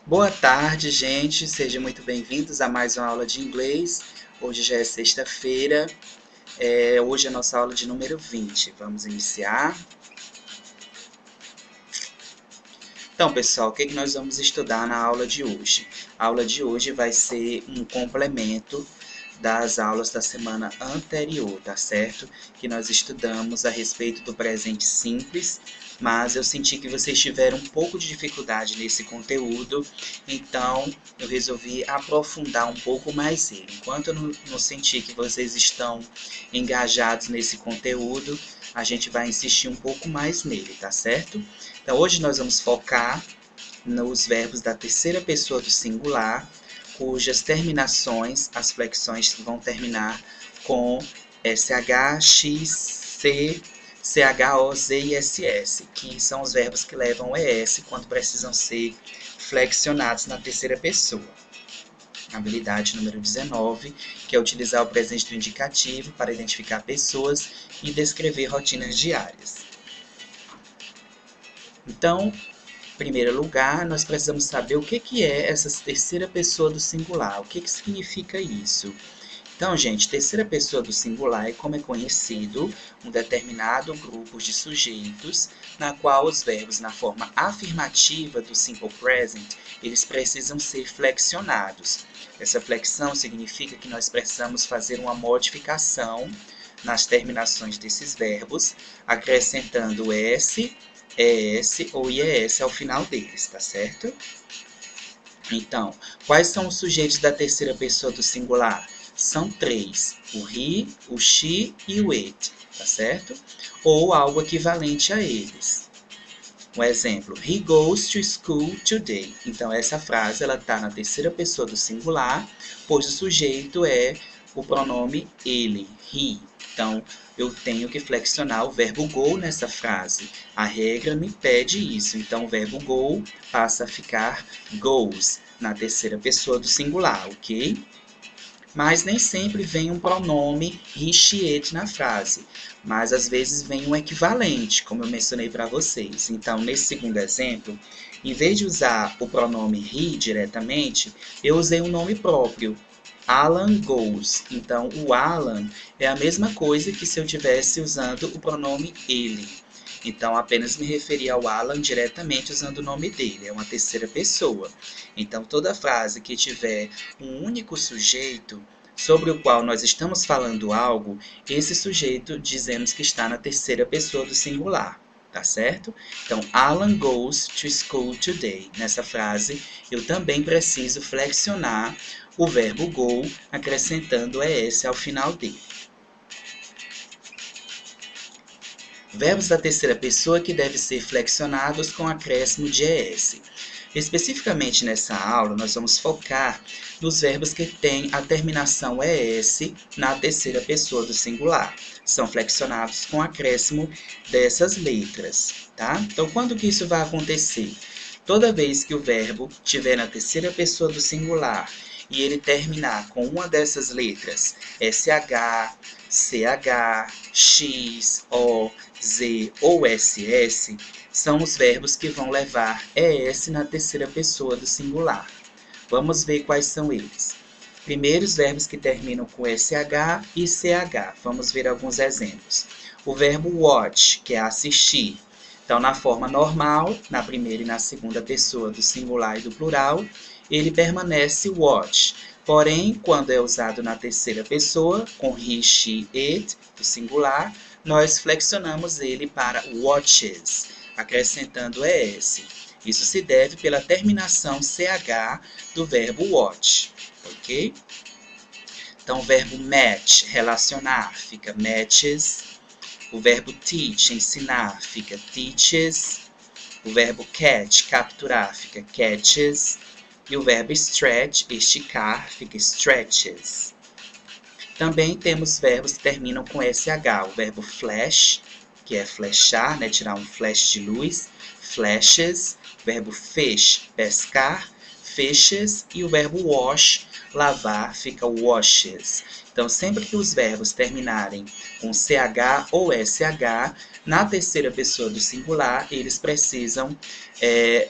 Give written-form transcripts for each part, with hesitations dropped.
Boa tarde, gente. Sejam muito bem-vindos a mais uma aula de inglês. Hoje já é sexta-feira. Hoje é a nossa aula de número 20. Vamos iniciar. Então, pessoal, o que nós vamos estudar na aula de hoje? A aula de hoje vai ser um complemento das aulas da semana anterior, tá certo? Que nós estudamos a respeito do presente simples, mas eu senti que vocês tiveram um pouco de dificuldade nesse conteúdo, então eu resolvi aprofundar um pouco mais ele. Enquanto eu não sentir que vocês estão engajados nesse conteúdo, a gente vai insistir um pouco mais nele, tá certo? Então hoje nós vamos focar nos verbos da terceira pessoa do singular, cujas terminações, as flexões vão terminar com SH, X, C, CH, O, Z e SS, que são os verbos que levam ES quando precisam ser flexionados na terceira pessoa. Habilidade número 19, que é utilizar o presente do indicativo para identificar pessoas e descrever rotinas diárias. Então, em primeiro lugar, nós precisamos saber o que é essa terceira pessoa do singular, o que significa isso. Então, gente, terceira pessoa do singular é como é conhecido um determinado grupo de sujeitos na qual os verbos na forma afirmativa do simple present, eles precisam ser flexionados. Essa flexão significa que nós precisamos fazer uma modificação nas terminações desses verbos, acrescentando S, ES ou IES ao final deles, tá certo? Então, quais são os sujeitos da terceira pessoa do singular? São três, o he, o she e o it, tá certo? Ou algo equivalente a eles. Um exemplo, he goes to school today. Então, essa frase ela está na terceira pessoa do singular, pois o sujeito é o pronome ele, he. Então, eu tenho que flexionar o verbo go nessa frase. A regra me pede isso. Então, o verbo go passa a ficar goes na terceira pessoa do singular, ok? Mas nem sempre vem um pronome he, she, it na frase. Mas às vezes vem um equivalente, como eu mencionei para vocês. Então, nesse segundo exemplo, em vez de usar o pronome he diretamente, eu usei um nome próprio. Alan goes. Então, o Alan é a mesma coisa que se eu estivesse usando o pronome ele. Então, apenas me referi ao Alan diretamente usando o nome dele. É uma terceira pessoa. Então, toda frase que tiver um único sujeito sobre o qual nós estamos falando algo, esse sujeito dizemos que está na terceira pessoa do singular. Tá certo? Então, Alan goes to school today. Nessa frase, eu também preciso flexionar o verbo go, acrescentando ES ao final dele. Verbos da terceira pessoa que devem ser flexionados com acréscimo de ES. Especificamente nessa aula, nós vamos focar nos verbos que têm a terminação ES na terceira pessoa do singular. São flexionados com acréscimo dessas letras, tá? Então, quando que isso vai acontecer? Toda vez que o verbo estiver na terceira pessoa do singular e ele terminar com uma dessas letras, SH, CH, X, O, Z ou SS, são os verbos que vão levar ES na terceira pessoa do singular. Vamos ver quais são eles. Primeiro, os verbos que terminam com SH e CH. Vamos ver alguns exemplos. O verbo watch, que é assistir. Então, na forma normal, na primeira e na segunda pessoa do singular e do plural, ele permanece watch. Porém, quando é usado na terceira pessoa, com he, she, it, do singular, nós flexionamos ele para watches, acrescentando ES. Isso se deve pela terminação CH do verbo watch, ok? Então, o verbo match, relacionar, fica matches. O verbo teach, ensinar, fica teaches. O verbo catch, capturar, fica catches. E o verbo stretch, esticar, fica stretches. Também temos verbos que terminam com SH. O verbo flash, que é flechar, né, tirar um flash de luz. Flashes. O verbo fish, pescar. Fishes. E o verbo wash, lavar, fica washes. Então, sempre que os verbos terminarem com CH ou SH, Na terceira pessoa do singular, eles precisam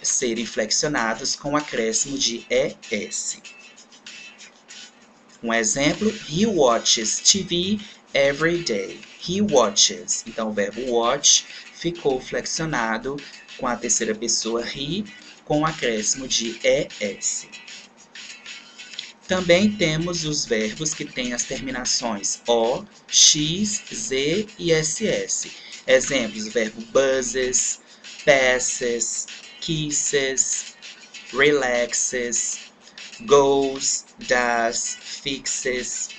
serem flexionados com o acréscimo de ES. Um exemplo, he watches TV every day. He watches. Então, o verbo watch ficou flexionado com a terceira pessoa he, com o acréscimo de ES. Também temos os verbos que têm as terminações O, X, Z e SS. Exemplos, o verbo buzzes, passes, kisses, relaxes, goes, does, fixes,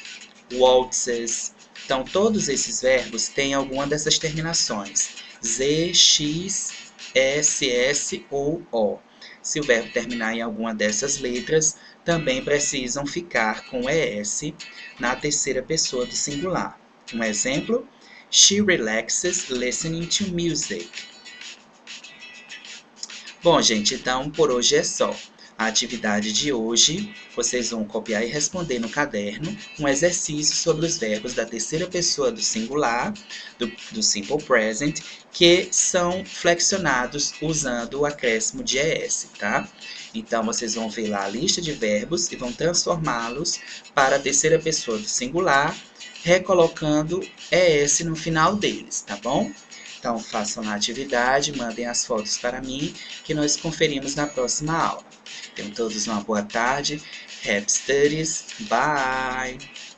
waltzes. Então, todos esses verbos têm alguma dessas terminações. Z, X, SS ou O. Se o verbo terminar em alguma dessas letras, também precisam ficar com ES na terceira pessoa do singular. Um exemplo, she relaxes listening to music. Bom, gente, então por hoje é só. A atividade de hoje, vocês vão copiar e responder no caderno um exercício sobre os verbos da terceira pessoa do singular, do Simple Present, que são flexionados usando o acréscimo de ES, tá? Então, vocês vão ver lá a lista de verbos e vão transformá-los para a terceira pessoa do singular, recolocando ES no final deles, tá bom? Então, façam a atividade, mandem as fotos para mim, que nós conferimos na próxima aula. Tenham todos uma boa tarde. Happy Studies. Bye!